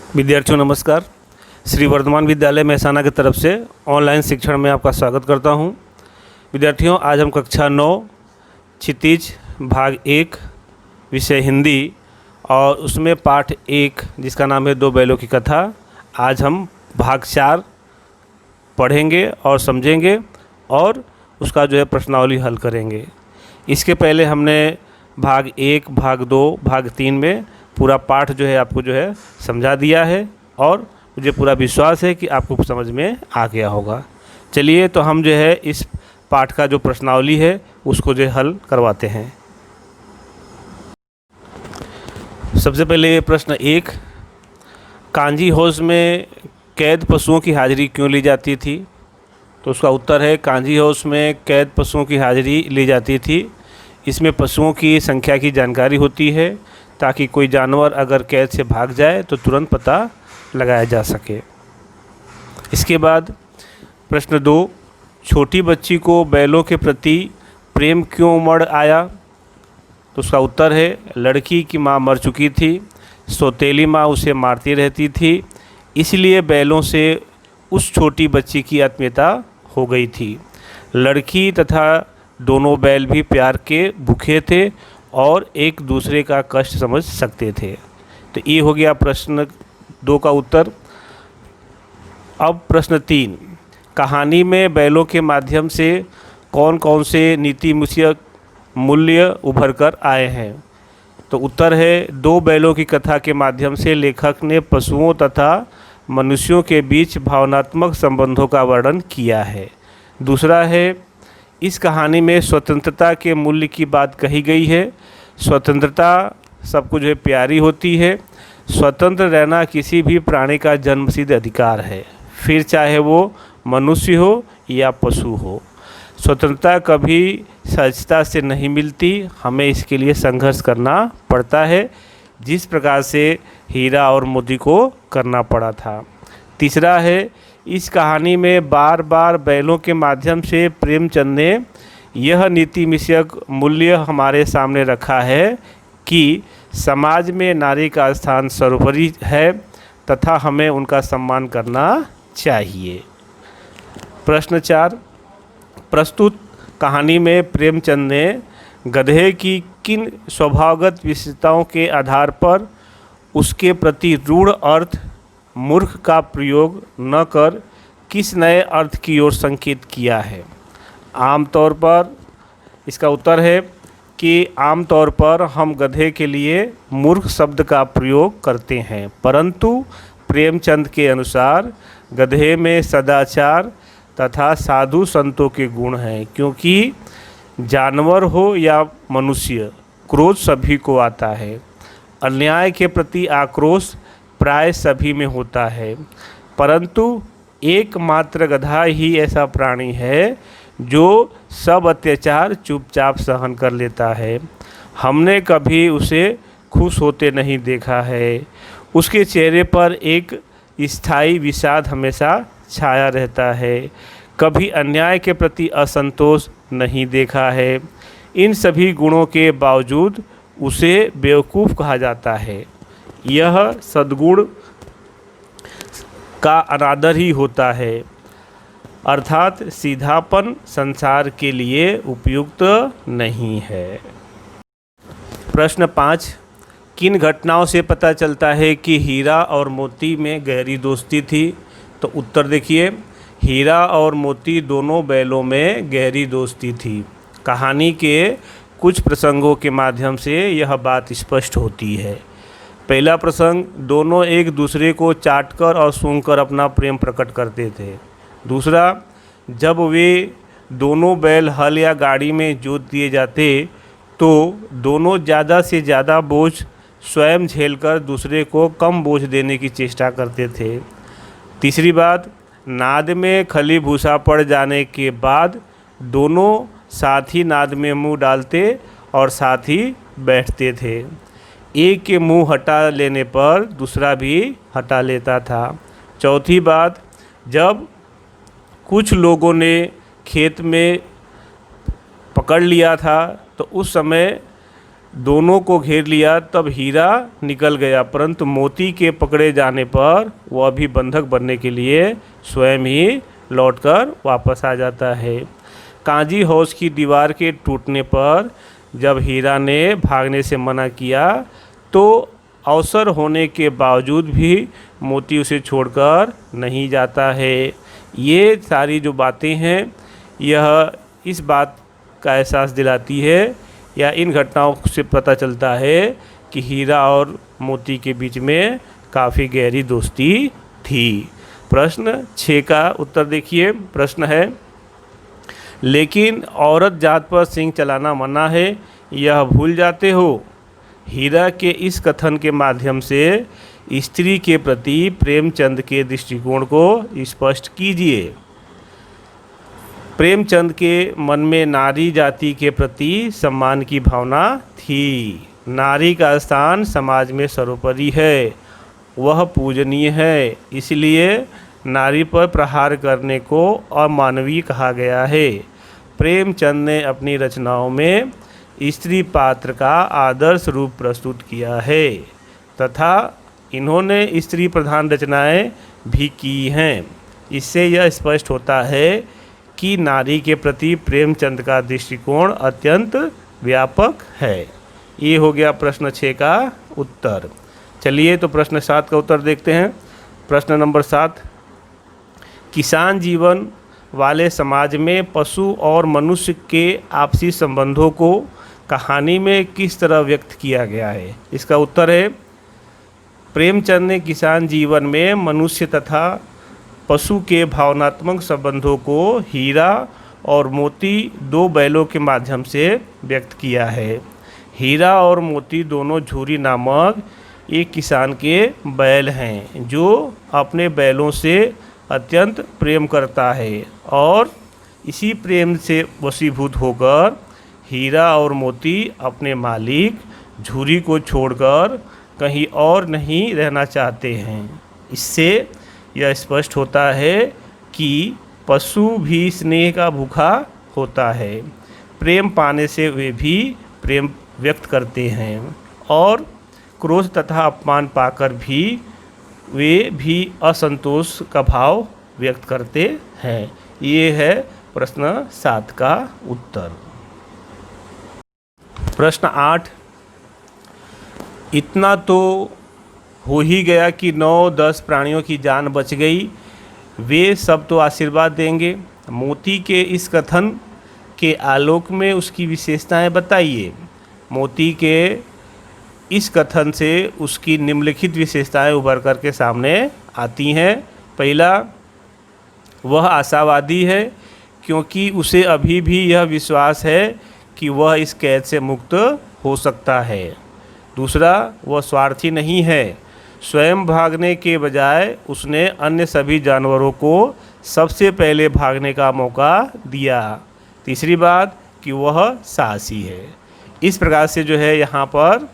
विद्यार्थियों नमस्कार। श्री वर्धमान विद्यालय मेहसाना की तरफ से ऑनलाइन शिक्षण में आपका स्वागत करता हूं। विद्यार्थियों, आज हम कक्षा 9 क्षितिज भाग 1 विषय हिंदी और उसमें पाठ 1 जिसका नाम है दो बैलों की कथा, आज हम भाग 4 पढ़ेंगे और समझेंगे और उसका प्रश्नावली हल करेंगे। इसके पहले हमने भाग 1, भाग 2, भाग 3 में पूरा पाठ आपको समझा दिया है और मुझे पूरा विश्वास है कि आपको समझ में आ गया होगा। चलिए तो हम इस पाठ का जो प्रश्नावली है उसको हल करवाते हैं। सबसे पहले ये प्रश्न 1, कांजी हाउस में कैद पशुओं की हाजिरी क्यों ली जाती थी? तो उसका उत्तर है, कांजी हाउस में कैद पशुओं की हाजिरी ली जाती थी। इसमें पशुओं की संख्या की जानकारी होती है ताकि कोई जानवर अगर कैद से भाग जाए तो तुरंत पता लगाया जा सके। इसके बाद प्रश्न 2, छोटी बच्ची को बैलों के प्रति प्रेम क्यों उमड़ आया? तो उसका उत्तर है, लड़की की माँ मर चुकी थी, सौतेली माँ उसे मारती रहती थी, इसलिए बैलों से उस छोटी बच्ची की आत्मीयता हो गई थी। लड़की तथा दोनों बैल भी प्यार के भूखे थे और एक दूसरे का कष्ट समझ सकते थे। तो ये हो गया प्रश्न 2 का उत्तर। अब प्रश्न 3, कहानी में बैलों के माध्यम से कौन कौन से नीति मूल्य उभर कर आए हैं? तो उत्तर है, दो बैलों की कथा के माध्यम से लेखक ने पशुओं तथा मनुष्यों के बीच भावनात्मक संबंधों का वर्णन किया है। दूसरा है, इस कहानी में स्वतंत्रता के मूल्य की बात कही गई है। स्वतंत्रता सबको प्यारी होती है। स्वतंत्र रहना किसी भी प्राणी का जन्मसिद्ध अधिकार है, फिर चाहे वो मनुष्य हो या पशु हो। स्वतंत्रता कभी सहजता से नहीं मिलती, हमें इसके लिए संघर्ष करना पड़ता है, जिस प्रकार से हीरा और मोती को करना पड़ा था। तीसरा है, इस कहानी में बार बार बैलों के माध्यम से प्रेमचंद ने यह नीति विषयक मूल्य हमारे सामने रखा है कि समाज में नारी का स्थान सर्वोपरि है तथा हमें उनका सम्मान करना चाहिए। प्रश्न 4, प्रस्तुत कहानी में प्रेमचंद ने गधे की किन स्वभावगत विशेषताओं के आधार पर उसके प्रति रूढ़ अर्थ मूर्ख का प्रयोग न कर किस नए अर्थ की ओर संकेत किया है? आमतौर पर इसका उत्तर है कि आमतौर पर हम गधे के लिए मूर्ख शब्द का प्रयोग करते हैं, परंतु प्रेमचंद के अनुसार गधे में सदाचार तथा साधु संतों के गुण हैं, क्योंकि जानवर हो या मनुष्य, क्रोध सभी को आता है। अन्याय के प्रति आक्रोश प्राय सभी में होता है, परंतु एकमात्र गधा ही ऐसा प्राणी है जो सब अत्याचार चुपचाप सहन कर लेता है। हमने कभी उसे खुश होते नहीं देखा है। उसके चेहरे पर एक स्थायी विषाद हमेशा छाया रहता है। कभी अन्याय के प्रति असंतोष नहीं देखा है। इन सभी गुणों के बावजूद उसे बेवकूफ़ कहा जाता है। यह सद्गुण का अनादर ही होता है, अर्थात सीधापन संसार के लिए उपयुक्त नहीं है। प्रश्न 5, किन घटनाओं से पता चलता है कि हीरा और मोती में गहरी दोस्ती थी? तो उत्तर देखिए, हीरा और मोती दोनों बैलों में गहरी दोस्ती थी। कहानी के कुछ प्रसंगों के माध्यम से यह बात स्पष्ट होती है। पहला प्रसंग, दोनों एक दूसरे को चाटकर और सूंघकर अपना प्रेम प्रकट करते थे। दूसरा, जब वे दोनों बैल हल या गाड़ी में जोत दिए जाते तो दोनों ज़्यादा से ज़्यादा बोझ स्वयं झेलकर दूसरे को कम बोझ देने की चेष्टा करते थे। तीसरी बात, नाद में खली भूसा पड़ जाने के बाद दोनों साथ ही नाद में मुंह डालते और साथ ही बैठते थे। एक के मुंह हटा लेने पर दूसरा भी हटा लेता था। चौथी बात, जब कुछ लोगों ने खेत में पकड़ लिया था तो उस समय दोनों को घेर लिया तब हीरा निकल गया, परंतु मोती के पकड़े जाने पर वह भी बंधक बनने के लिए स्वयं ही लौटकर वापस आ जाता है। कांजी हाउस की दीवार के टूटने पर जब हीरा ने भागने से मना किया तो अवसर होने के बावजूद भी मोती उसे छोड़कर नहीं जाता है। ये सारी जो बातें हैं यह इस बात का एहसास दिलाती है या इन घटनाओं से पता चलता है कि हीरा और मोती के बीच में काफ़ी गहरी दोस्ती थी। प्रश्न 6 का उत्तर देखिए। प्रश्न है, लेकिन औरत जात पर सिंह चलाना मना है, यह भूल जाते हो। हीरा के इस कथन के माध्यम से स्त्री के प्रति प्रेमचंद के दृष्टिकोण को स्पष्ट कीजिए। प्रेमचंद के मन में नारी जाति के प्रति सम्मान की भावना थी। नारी का स्थान समाज में सर्वोपरि है, वह पूजनीय है, इसलिए नारी पर प्रहार करने को अमानवीय कहा गया है। प्रेमचंद ने अपनी रचनाओं में स्त्री पात्र का आदर्श रूप प्रस्तुत किया है तथा इन्होंने स्त्री प्रधान रचनाएं भी की हैं। इससे यह स्पष्ट होता है कि नारी के प्रति प्रेमचंद का दृष्टिकोण अत्यंत व्यापक है। ये हो गया प्रश्न 6 का उत्तर। चलिए तो प्रश्न 7 का उत्तर देखते हैं। प्रश्न नंबर 7, किसान जीवन वाले समाज में पशु और मनुष्य के आपसी संबंधों को कहानी में किस तरह व्यक्त किया गया है। इसका उत्तर है, प्रेमचंद ने किसान जीवन में मनुष्य तथा पशु के भावनात्मक संबंधों को हीरा और मोती 2 बैलों के माध्यम से व्यक्त किया है। हीरा और मोती दोनों झूरी नामक एक किसान के बैल हैं जो अपने बैलों से अत्यंत प्रेम करता है और इसी प्रेम से वशीभूत होकर हीरा और मोती अपने मालिक झूरी को छोड़कर कहीं और नहीं रहना चाहते हैं। इससे यह स्पष्ट होता है कि पशु भी स्नेह का भूखा होता है। प्रेम पाने से वे भी प्रेम व्यक्त करते हैं और क्रोध तथा अपमान पाकर भी वे भी असंतोष का भाव व्यक्त करते हैं। ये है प्रश्न 7 का उत्तर। प्रश्न 8, इतना तो हो ही गया कि 9-10 प्राणियों की जान बच गई, वे सब तो आशीर्वाद देंगे। मोती के इस कथन के आलोक में उसकी विशेषताएं बताइए। मोती के इस कथन से उसकी निम्नलिखित विशेषताएं उभर कर के सामने आती हैं। पहला, वह आशावादी है क्योंकि उसे अभी भी यह विश्वास है कि वह इस कैद से मुक्त हो सकता है। दूसरा, वह स्वार्थी नहीं है, स्वयं भागने के बजाय उसने अन्य सभी जानवरों को सबसे पहले भागने का मौका दिया। तीसरी बात कि वह साहसी है। इस प्रकार से जो है यहाँ पर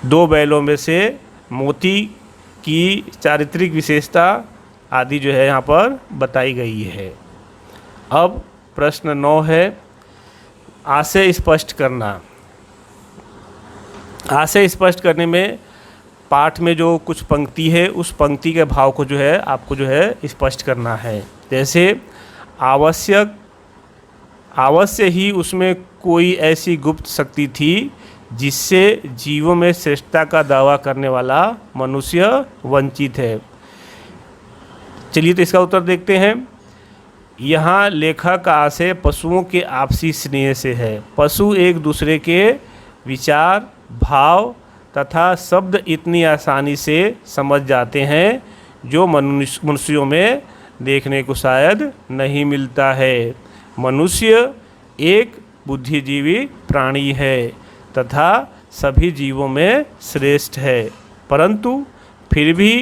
2 बैलों में से मोती की चारित्रिक विशेषता आदि जो है यहाँ पर बताई गई है। अब प्रश्न 9 है, आशय स्पष्ट करना। आशय स्पष्ट करने में पाठ में जो कुछ पंक्ति है उस पंक्ति के भाव को जो है आपको जो है स्पष्ट करना है। जैसे अवश्य ही उसमें कोई ऐसी गुप्त शक्ति थी जिससे जीवों में श्रेष्ठता का दावा करने वाला मनुष्य वंचित है। चलिए तो इसका उत्तर देखते हैं। यहाँ लेखक का आशय पशुओं के आपसी स्नेह से है। पशु एक दूसरे के विचार, भाव तथा शब्द इतनी आसानी से समझ जाते हैं जो मनुष्यों में देखने को शायद नहीं मिलता है। मनुष्य एक बुद्धिजीवी प्राणी है तथा सभी जीवों में श्रेष्ठ है, परंतु फिर भी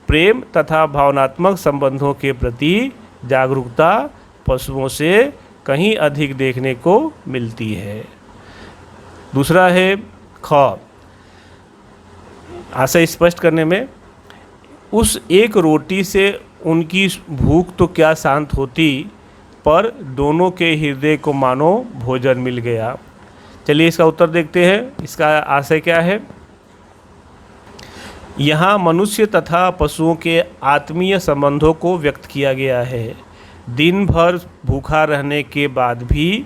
प्रेम तथा भावनात्मक संबंधों के प्रति जागरूकता पशुओं से कहीं अधिक देखने को मिलती है। दूसरा है ख, आशय स्पष्ट करने में उस एक रोटी से उनकी भूख तो क्या शांत होती, पर दोनों के हृदय को मानो भोजन मिल गया। चलिए इसका उत्तर देखते हैं। इसका आशय क्या है। यहाँ मनुष्य तथा पशुओं के आत्मीय संबंधों को व्यक्त किया गया है। दिन भर भूखा रहने के बाद भी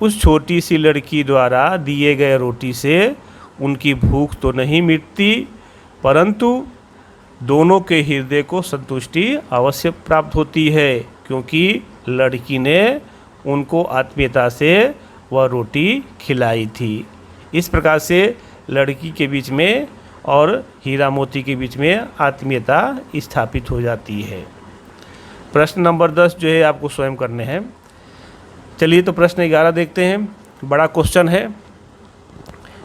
उस छोटी सी लड़की द्वारा दिए गए रोटी से उनकी भूख तो नहीं मिटती, परंतु दोनों के हृदय को संतुष्टि अवश्य प्राप्त होती है, क्योंकि लड़की ने उनको आत्मीयता से वह रोटी खिलाई थी। इस प्रकार से लड़की के बीच में और हीरा मोती के बीच में आत्मीयता स्थापित हो जाती है। प्रश्न नंबर 10 जो है आपको स्वयं करने हैं। चलिए तो प्रश्न 11 देखते हैं। बड़ा क्वेश्चन है।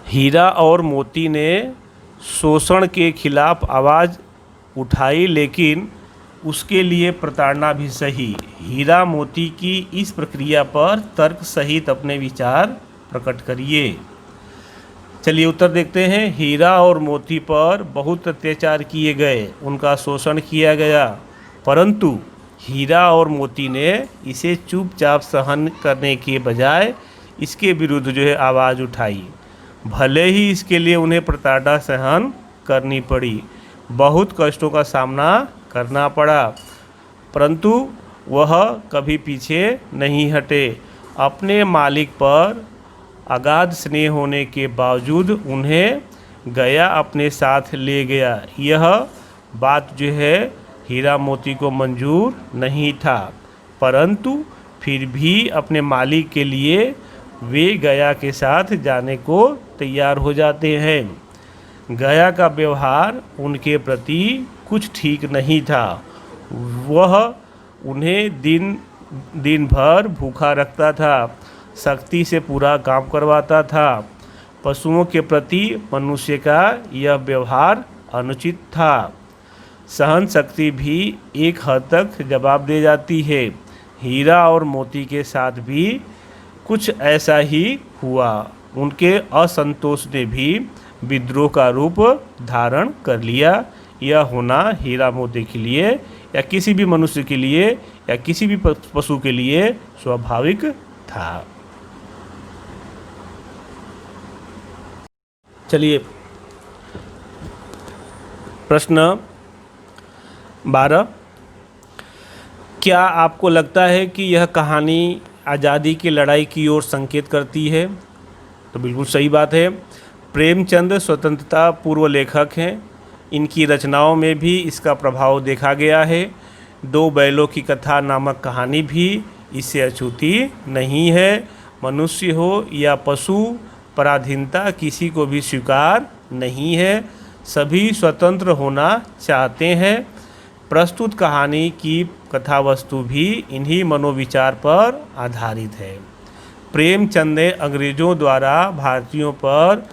हीरा और मोती ने शोषण के खिलाफ आवाज़ उठाई, लेकिन उसके लिए प्रताड़ना भी सही। हीरा मोती की इस प्रक्रिया पर तर्क सहित अपने विचार प्रकट करिए। चलिए उत्तर देखते हैं। हीरा और मोती पर बहुत अत्याचार किए गए, उनका शोषण किया गया, परंतु हीरा और मोती ने इसे चुपचाप सहन करने के बजाय इसके विरुद्ध जो है आवाज़ उठाई। भले ही इसके लिए उन्हें प्रताड़ना सहन करनी पड़ी, बहुत कष्टों का सामना करना पड़ा, परंतु वह कभी पीछे नहीं हटे। अपने मालिक पर अगाध स्नेह होने के बावजूद उन्हें गया अपने साथ ले गया। यह बात जो है हीरा मोती को मंजूर नहीं था, परंतु फिर भी अपने मालिक के लिए वे गया के साथ जाने को तैयार हो जाते हैं। गया का व्यवहार उनके प्रति कुछ ठीक नहीं था। वह उन्हें दिन भर भूखा रखता था, सख्ती से पूरा काम करवाता था। पशुओं के प्रति मनुष्य का यह व्यवहार अनुचित था। सहन शक्ति भी एक हद तक जवाब दे जाती है। हीरा और मोती के साथ भी कुछ ऐसा ही हुआ। उनके असंतोष ने भी विद्रोह का रूप धारण कर लिया। यह होना हीरा मोती के लिए या किसी भी मनुष्य के लिए या किसी भी पशु के लिए स्वाभाविक था। चलिए प्रश्न 12। क्या आपको लगता है कि यह कहानी आज़ादी की लड़ाई की ओर संकेत करती है? तो बिल्कुल सही बात है। प्रेमचंद स्वतंत्रता पूर्व लेखक हैं। इनकी रचनाओं में भी इसका प्रभाव देखा गया है। दो बैलों की कथा नामक कहानी भी इससे अछूती नहीं है। मनुष्य हो या पशु, पराधीनता किसी को भी स्वीकार नहीं है। सभी स्वतंत्र होना चाहते हैं। प्रस्तुत कहानी की कथा वस्तु भी इन्हीं मनोविचार पर आधारित है। प्रेमचंद ने अंग्रेज़ों द्वारा भारतीयों पर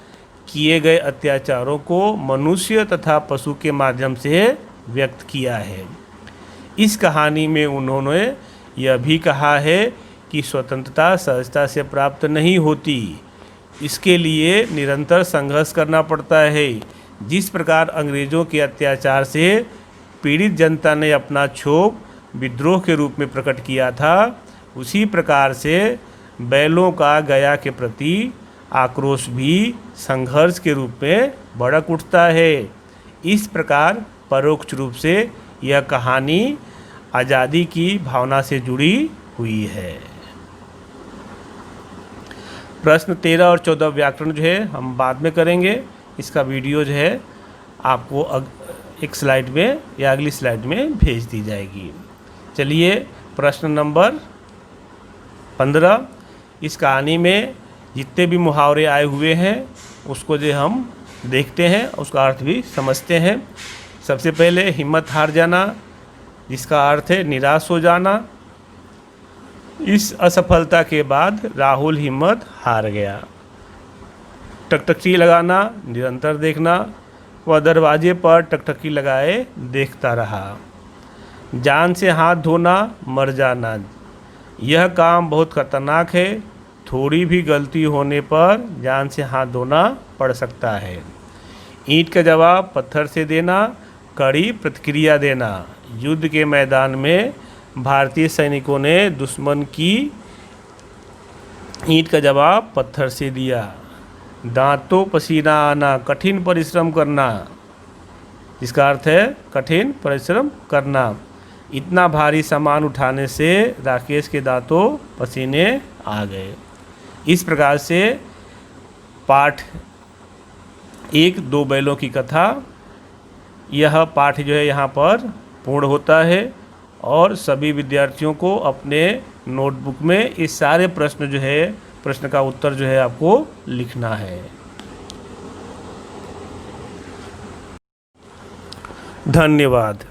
किए गए अत्याचारों को मनुष्य तथा पशु के माध्यम से व्यक्त किया है। इस कहानी में उन्होंने यह भी कहा है कि स्वतंत्रता सहजता से प्राप्त नहीं होती, इसके लिए निरंतर संघर्ष करना पड़ता है। जिस प्रकार अंग्रेज़ों के अत्याचार से पीड़ित जनता ने अपना क्षोभ विद्रोह के रूप में प्रकट किया था, उसी प्रकार से बैलों का गया के प्रति आक्रोश भी संघर्ष के रूप में भड़क उठता है। इस प्रकार परोक्ष रूप से यह कहानी आज़ादी की भावना से जुड़ी हुई है। प्रश्न 13 और 14 व्याकरण जो है हम बाद में करेंगे। इसका वीडियो जो है आपको एक स्लाइड में या अगली स्लाइड में भेज दी जाएगी। चलिए प्रश्न नंबर 15। इस कहानी में जितने भी मुहावरे आए हुए हैं उसको जो हम देखते हैं, उसका अर्थ भी समझते हैं। सबसे पहले हिम्मत हार जाना, जिसका अर्थ है निराश हो जाना। इस असफलता के बाद राहुल हिम्मत हार गया। टकटकी लगाना, निरंतर देखना। वह दरवाजे पर टकटकी लगाए देखता रहा। जान से हाथ धोना, मर जाना। यह काम बहुत खतरनाक है। थोड़ी भी गलती होने पर जान से हाथ धोना पड़ सकता है। ईंट का जवाब पत्थर से देना, कड़ी प्रतिक्रिया देना। युद्ध के मैदान में भारतीय सैनिकों ने दुश्मन की ईंट का जवाब पत्थर से दिया। दांतों पसीना आना, कठिन परिश्रम करना, इसका अर्थ है कठिन परिश्रम करना। इतना भारी सामान उठाने से राकेश के दांतों पसीने आ गए। इस प्रकार से पाठ 1 2 बैलों की कथा, यह पाठ जो है यहाँ पर पूर्ण होता है। और सभी विद्यार्थियों को अपने नोटबुक में इस सारे प्रश्न जो है, प्रश्न का उत्तर जो है आपको लिखना है। धन्यवाद।